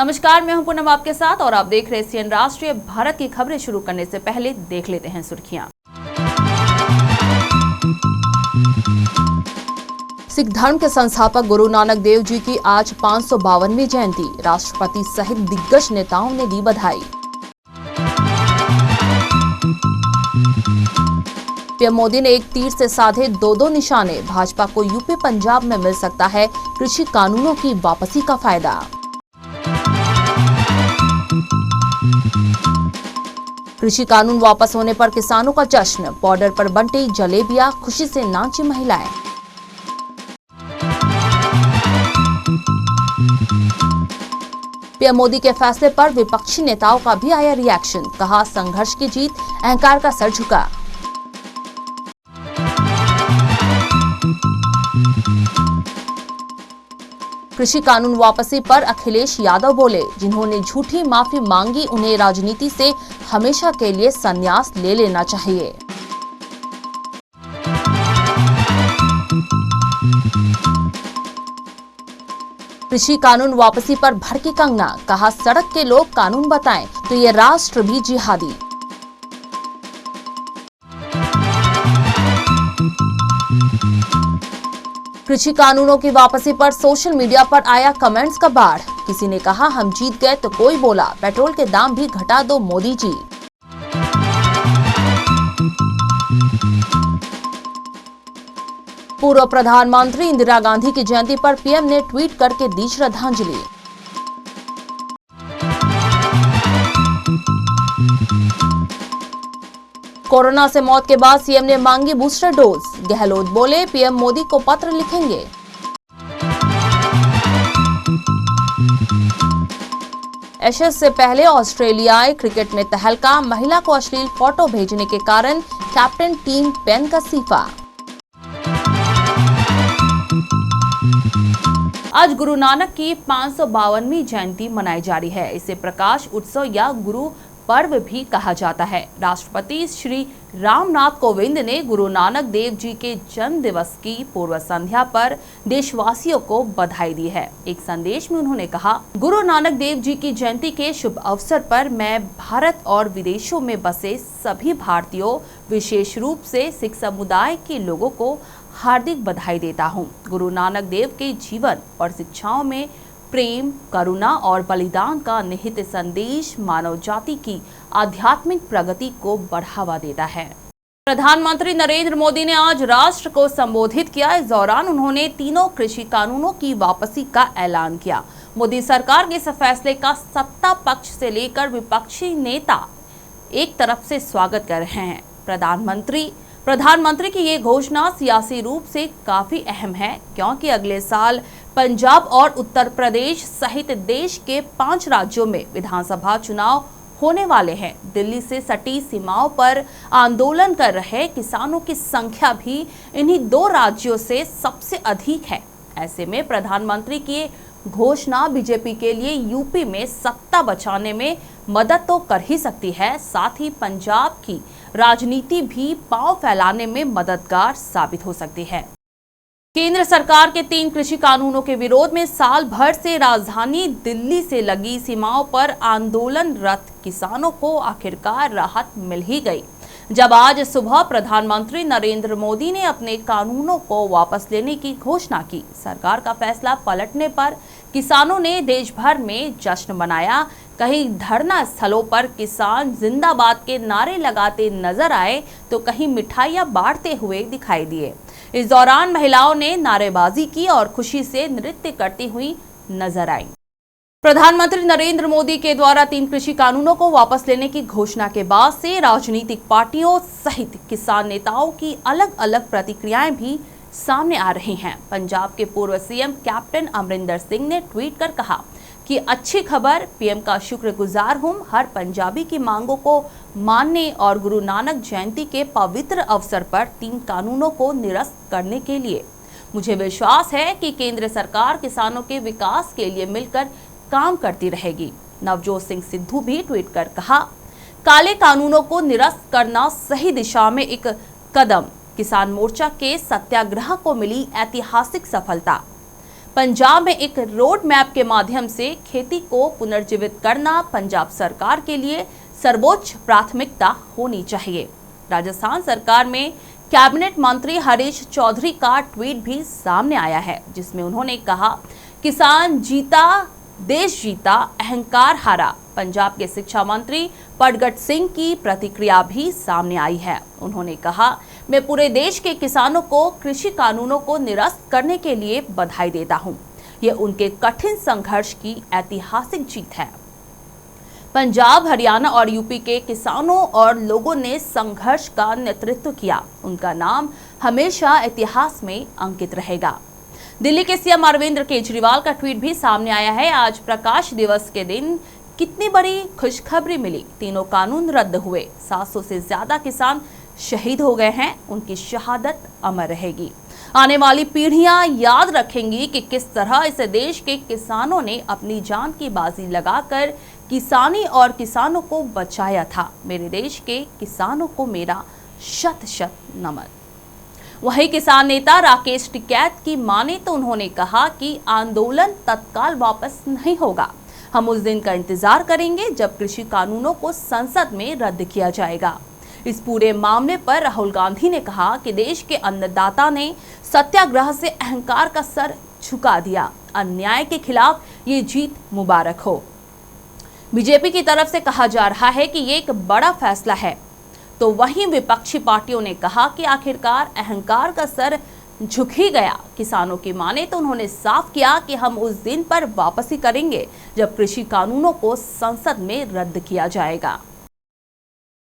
नमस्कार, मैं हूं पूनम आपके साथ और आप देख रहे सीएन राष्ट्रीय। भारत की खबरें शुरू करने से पहले देख लेते हैं सुर्खियां। सिख धर्म के संस्थापक गुरु नानक देव जी की आज 552वीं जयंती। राष्ट्रपति सहित दिग्गज नेताओं ने दी बधाई। पीएम मोदी ने एक तीर से साधे दो निशाने। भाजपा को यूपी पंजाब में मिल सकता है कृषि कानूनों की वापसी का फायदा। कृषि कानून वापस होने पर किसानों का जश्न। बॉर्डर पर बंटी जलेबियां, खुशी से नाची महिलाएं। पीएम मोदी के फैसले पर विपक्षी नेताओं का भी आया रिएक्शन। कहा, संघर्ष की जीत, अहंकार का सर झुका। कृषि कानून वापसी पर अखिलेश यादव बोले, जिन्होंने झूठी माफी मांगी उन्हें राजनीति से हमेशा के लिए संन्यास ले लेना चाहिए। कृषि कानून वापसी पर भड़की कंगना। कहा, सड़क के लोग कानून बताएं तो ये राष्ट्र भी जिहादी। कृषि कानूनों की वापसी पर सोशल मीडिया पर आया कमेंट्स का बाढ़। किसी ने कहा, हम जीत गए तो कोई बोला, पेट्रोल के दाम भी घटा दो मोदी जी। पूर्व प्रधानमंत्री इंदिरा गांधी की जयंती पर पीएम ने ट्वीट करके दी श्रद्धांजलि। कोरोना से मौत के बाद सीएम ने मांगी बूस्टर डोज। गहलोत बोले, पीएम मोदी को पत्र लिखेंगे। एशेज से पहले ऑस्ट्रेलियाई क्रिकेट में तहलका। महिला को अश्लील फोटो भेजने के कारण कैप्टन टीम पेन का इस्तीफा। आज गुरु नानक की 552वीं जयंती मनाई जा रही है। इसे प्रकाश उत्सव या गुरु पर्व भी कहा जाता है। राष्ट्रपति श्री रामनाथ कोविंद ने गुरु नानक देव जी के जन्म दिवस की पूर्व संध्या पर देशवासियों को बधाई दी है। एक संदेश में उन्होंने कहा, गुरु नानक देव जी की जयंती के शुभ अवसर पर मैं भारत और विदेशों में बसे सभी भारतीयों, विशेष रूप से सिख समुदाय के लोगों को हार्दिक बधाई देता हूँ। गुरु नानक देव के जीवन और शिक्षाओं में प्रेम, करुणा और बलिदान का निहित संदेश मानव जाति की आध्यात्मिक प्रगति को बढ़ावा देता है। प्रधानमंत्री नरेंद्र मोदी ने आज राष्ट्र को संबोधित किया। इस दौरान उन्होंने तीनों कृषि कानूनों की वापसी का ऐलान किया। मोदी सरकार के इस फैसले का सत्ता पक्ष से लेकर विपक्षी नेता एक तरफ से स्वागत कर रहे हैं। प्रधानमंत्री की ये घोषणा सियासी रूप से काफी अहम है, क्योंकि अगले साल पंजाब और उत्तर प्रदेश सहित देश के 5 राज्यों में विधानसभा चुनाव होने वाले हैं। दिल्ली से सटी सीमाओं पर आंदोलन कर रहे किसानों की संख्या भी इन्हीं 2 राज्यों से सबसे अधिक है। ऐसे में प्रधानमंत्री की घोषणा बीजेपी के लिए यूपी में सत्ता बचाने में मदद तो कर ही सकती है, साथ ही पंजाब की राजनीति भी पांव फैलाने में मददगार साबित हो सकती है। केंद्र सरकार के 3 कृषि कानूनों के विरोध में साल भर से राजधानी दिल्ली से लगी सीमाओं पर आंदोलनरत किसानों को आखिरकार राहत मिल ही गई, जब आज सुबह प्रधानमंत्री नरेंद्र मोदी ने अपने कानूनों को वापस लेने की घोषणा की। सरकार का फैसला पलटने पर किसानों ने देश भर में जश्न मनाया। कहीं धरना स्थलों पर किसान जिंदाबाद के नारे लगाते नजर आए तो कहीं मिठाइयां बांटते हुए दिखाई दिए। इस दौरान महिलाओं ने नारेबाजी की और खुशी से नृत्य करती हुई नजर आई। प्रधानमंत्री नरेंद्र मोदी के द्वारा 3 कृषि कानूनों को वापस लेने की घोषणा के बाद से राजनीतिक पार्टियों सहित किसान नेताओं की अलग अलग प्रतिक्रियाएं भी सामने आ रही हैं। पंजाब के पूर्व सीएम कैप्टन अमरिंदर सिंह ने ट्वीट कर कहा कि अच्छी खबर, पीएम का शुक्रगुजार हूं। हर पंजाबी की मांगों को मानने और गुरु नानक जयंती के पवित्र अवसर पर 3 कानूनों को निरस्त करने के लिए मुझे विश्वास है कि केंद्र सरकार किसानों के विकास के लिए मिलकर काम करती रहेगी। नवजोत सिंह सिद्धू भी ट्वीट कर कहा, काले कानूनों को निरस्त करना सही दिशा में एक कदम। किसान मोर्चा के सत्याग्रह को मिली ऐतिहासिक सफलता। पंजाब में एक रोड मैप के माध्यम से खेती को पुनर्जीवित करना पंजाब सरकार के लिए सर्वोच्च प्राथमिकता होनी चाहिए। राजस्थान सरकार में कैबिनेट मंत्री हरीश चौधरी का ट्वीट भी सामने आया है, जिसमें उन्होंने कहा, किसान जीता देश जीता, अहंकार हारा। पंजाब के शिक्षा मंत्री पटगट सिंह की प्रतिक्रिया भी सामने आई है। उन्होंने कहा, मैं पूरे देश के किसानों को कृषि कानूनों को निरस्त करने के लिए बधाई देता हूं। ये उनके कठिन संघर्ष की ऐतिहासिक जीत है। पंजाब, हरियाणा और यूपी के किसानों और लोगों ने संघर्ष का नेतृत्व किया। उनका नाम हमेशा इतिहास में अंकित रहेगा। दिल्ली के सीएम अरविंद केजरीवाल का ट्वीट भी सामने आया है। आज प्रकाश दिवस के दिन कितनी बड़ी खुशखबरी मिली। तीनों कानून रद्द हुए। 700 से ज्यादा किसान शहीद हो गए हैं। उनकी शहादत अमर रहेगी। आने वाली पीढ़ियां याद रखेंगी कि किस तरह इस देश के किसानों ने अपनी जान की बाजी लगाकर किसानी और किसानों को बचाया था। मेरे देश के किसानों को मेरा शत शत नमन। वही किसान नेता राकेश टिकैत की माने तो उन्होंने कहा कि आंदोलन तत्काल वापस नहीं होगा। हम उस दिन का इंतजार करेंगे जब कृषि कानूनों को संसद में रद्द किया जाएगा। इस पूरे मामले पर राहुल गांधी ने कहा कि देश के अन्नदाता ने सत्याग्रह से अहंकार का सर झुका दिया। अन्याय के खिलाफ ये जीत मुबारक हो। बीजेपी की तरफ से कहा जा रहा है कि ये एक बड़ा फैसला है, तो वहीं विपक्षी पार्टियों ने कहा कि आखिरकार अहंकार का सर झुक ही गया। किसानों की माने तो उन्होंने साफ किया कि हम उस दिन पर वापसी करेंगे जब कृषि कानूनों को संसद में रद्द किया जाएगा।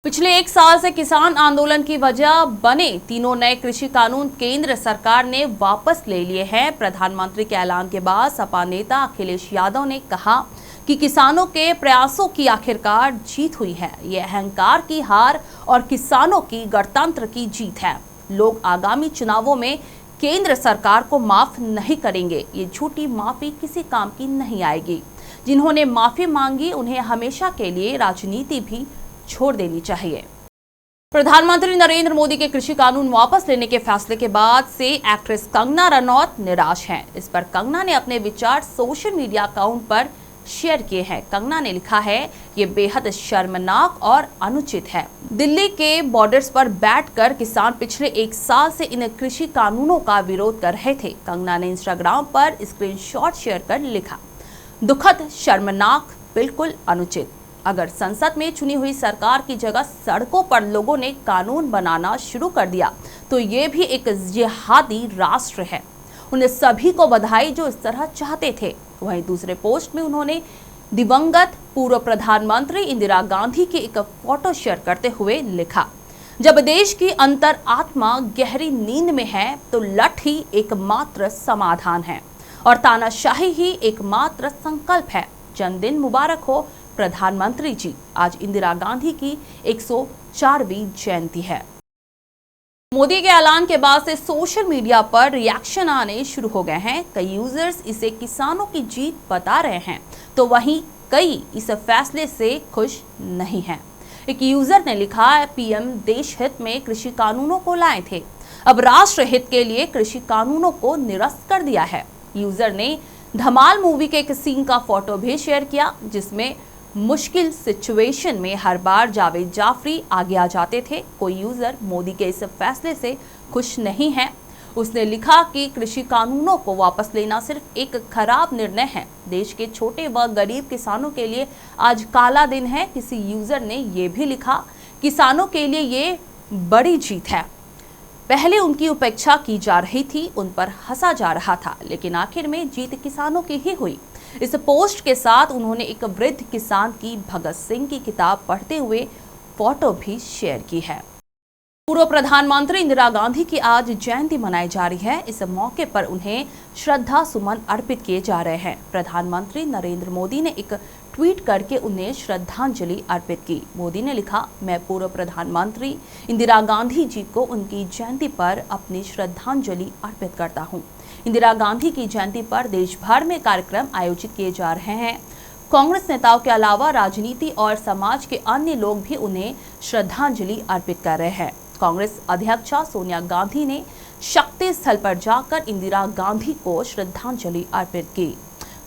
पिछले 1 साल से किसान आंदोलन की वजह बने तीनों नए कृषि कानून केंद्र सरकार ने वापस ले लिए हैं। प्रधानमंत्री के ऐलान के बाद सपा नेता अखिलेश यादव ने कहा कि किसानों के प्रयासों की आखिरकार जीत हुई है। ये अहंकार की हार और किसानों की गणतंत्र की जीत है। लोग आगामी चुनावों में केंद्र सरकार को माफ नहीं करेंगे। ये झूठी माफी किसी काम की नहीं आएगी। जिन्होंने माफी मांगी उन्हें हमेशा के लिए राजनीति भी छोड़ देनी चाहिए। प्रधानमंत्री नरेंद्र मोदी के कृषि कानून वापस लेने के फैसले के बाद से एक्ट्रेस कंगना रनौत निराश हैं। इस पर कंगना ने अपने विचार सोशल मीडिया अकाउंट पर शेयर किए हैं। कंगना ने लिखा है, ये बेहद शर्मनाक और अनुचित है। दिल्ली के बॉर्डर्स पर बैठकर किसान पिछले 1 साल से इन कृषि कानूनों का विरोध कर रहे थे। कंगना ने इंस्टाग्राम पर स्क्रीनशॉट शेयर कर लिखा, दुखद, शर्मनाक, बिल्कुल अनुचित। अगर संसद में चुनी हुई सरकार की जगह सड़कों पर लोगों ने कानून बनाना शुरू कर दिया तो ये भी एक जिहादी राष्ट्र है। उन्हें सभी को बधाई जो इस तरह चाहते थे। वहीं दूसरे पोस्ट में उन्होंने दिवंगत पूर्व प्रधानमंत्री इंदिरा गांधी की एक फोटो शेयर करते हुए लिखा, जब देश की अंतर आत्मा गहरी नींद में है तो लठ ही एकमात्र समाधान है और तानाशाही ही एकमात्र संकल्प है। जन्मदिन मुबारक हो प्रधानमंत्री जी। आज इंदिरा गांधी की 104वीं जयंती है। मोदी के ऐलान के बाद से सोशल मीडिया पर रिएक्शन आने शुरू हो गए हैं। कई यूजर्स इसे किसानों की जीत बता रहे हैं, तो वहीं कई इस फैसले से खुश नहीं हैं। एक यूजर ने लिखा, पीएम देश हित में कृषि कानूनों को लाए थे, अब राष्ट्र हित के लिए कृषि कानूनों को निरस्त कर दिया है। यूजर ने धमाल मूवी के एक सीन का फोटो भी शेयर किया, जिसमें मुश्किल सिचुएशन में हर बार जावेद जाफरी आगे आ जाते थे। कोई यूजर मोदी के इस फैसले से खुश नहीं है। उसने लिखा कि कृषि कानूनों को वापस लेना सिर्फ एक खराब निर्णय है। देश के छोटे व गरीब किसानों के लिए आज काला दिन है। किसी यूजर ने यह भी लिखा, किसानों के लिए ये बड़ी जीत है। पहले उनकी उपेक्षा की जा रही थी, उन पर हंसा जा रहा था, लेकिन आखिर में जीत किसानों की ही हुई। इस पोस्ट के साथ उन्होंने एक वृद्ध किसान की भगत सिंह की किताब पढ़ते हुए फोटो भी शेयर की है। पूर्व प्रधानमंत्री इंदिरा गांधी की आज जयंती मनाई जा रही है। इस मौके पर उन्हें श्रद्धा सुमन अर्पित किए जा रहे हैं। प्रधानमंत्री नरेंद्र मोदी ने एक ट्वीट करके उन्हें श्रद्धांजलि अर्पित की। मोदी ने लिखा, मैं पूर्व प्रधानमंत्री इंदिरा गांधी जी को उनकी जयंती पर अपनी श्रद्धांजलि अर्पित करता हूँ। इंदिरा गांधी की जयंती पर देश भर में कार्यक्रम आयोजित किए जा रहे हैं। कांग्रेस नेताओं के अलावा राजनीति और समाज के अन्य लोग भी उन्हें श्रद्धांजलि अर्पित कर रहे हैं। कांग्रेस अध्यक्षा सोनिया गांधी ने शक्ति स्थल पर जाकर इंदिरा गांधी को श्रद्धांजलि अर्पित की।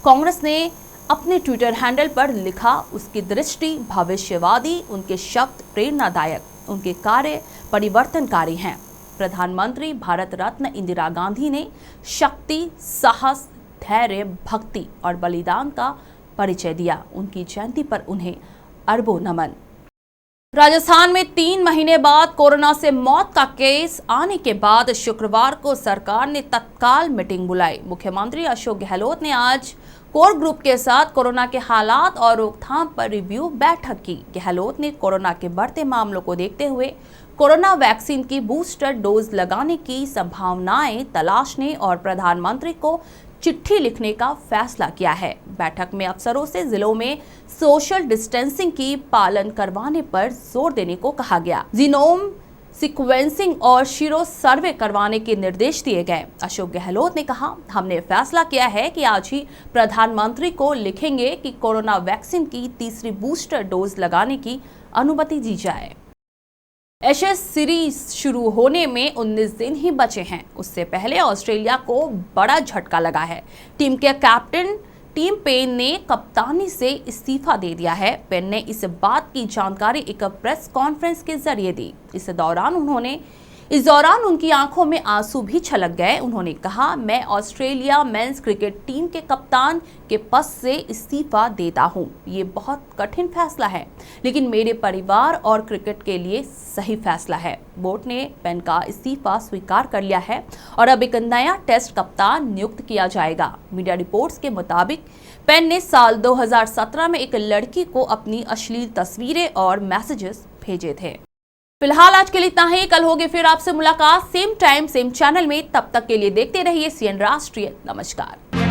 कांग्रेस ने अपने ट्विटर हैंडल पर लिखा, उसकी दृष्टि भविष्यवादी, उनके शब्द प्रेरणादायक, उनके कार्य परिवर्तनकारी हैं। प्रधानमंत्री भारत रत्न इंदिरा गांधी ने शक्ति, साहस, धैर्य, भक्ति और बलिदान का परिचय दिया। उनकी जयंती पर उन्हें अरबों नमन। राजस्थान में 3 महीने बाद कोरोना से मौत का केस आने के बाद शुक्रवार को सरकार ने तत्काल मीटिंग बुलाई। मुख्यमंत्री अशोक गहलोत ने आज कोर ग्रुप के साथ कोरोना के हालात और रोकथाम पर रिव्यू बैठक की। गहलोत ने कोरोना के बढ़ते मामलों को देखते हुए कोरोना वैक्सीन की बूस्टर डोज लगाने की संभावनाएं तलाशने और प्रधानमंत्री को चिट्ठी लिखने का फैसला किया है। बैठक में अफसरों से जिलों में सोशल डिस्टेंसिंग की पालन करवाने पर जोर देने को कहा गया। जीनोम सीक्वेंसिंग और सीरो सर्वे करवाने के निर्देश दिए गए। अशोक गहलोत ने कहा, हमने फैसला किया है कि आज ही प्रधानमंत्री को लिखेंगे कि कोरोना वैक्सीन की तीसरी बूस्टर डोज लगाने की अनुमति दी जाए। एशेज सीरीज शुरू होने में 19 दिन ही बचे हैं। उससे पहले ऑस्ट्रेलिया को बड़ा झटका लगा है। टीम के कैप्टन टिम पेन ने कप्तानी से इस्तीफा दे दिया है। पेन ने इस बात की जानकारी एक प्रेस कॉन्फ्रेंस के जरिए दी। इस दौरान उनकी आंखों में आंसू भी छलक गए। उन्होंने कहा, मैं ऑस्ट्रेलिया मेंस क्रिकेट टीम के कप्तान के पद से इस्तीफा देता हूं। ये बहुत कठिन फैसला है, लेकिन मेरे परिवार और क्रिकेट के लिए सही फैसला है। बोर्ड ने पेन का इस्तीफा स्वीकार कर लिया है और अब एक नया टेस्ट कप्तान नियुक्त किया जाएगा। मीडिया रिपोर्ट्स के मुताबिक पेन ने साल 2017 में एक लड़की को अपनी अश्लील तस्वीरें और मैसेजेस भेजे थे। फिलहाल आज के लिए इतना ही। कल होगी फिर आपसे मुलाकात, सेम टाइम सेम चैनल में। तब तक के लिए देखते रहिए CN राष्ट्रीय। नमस्कार।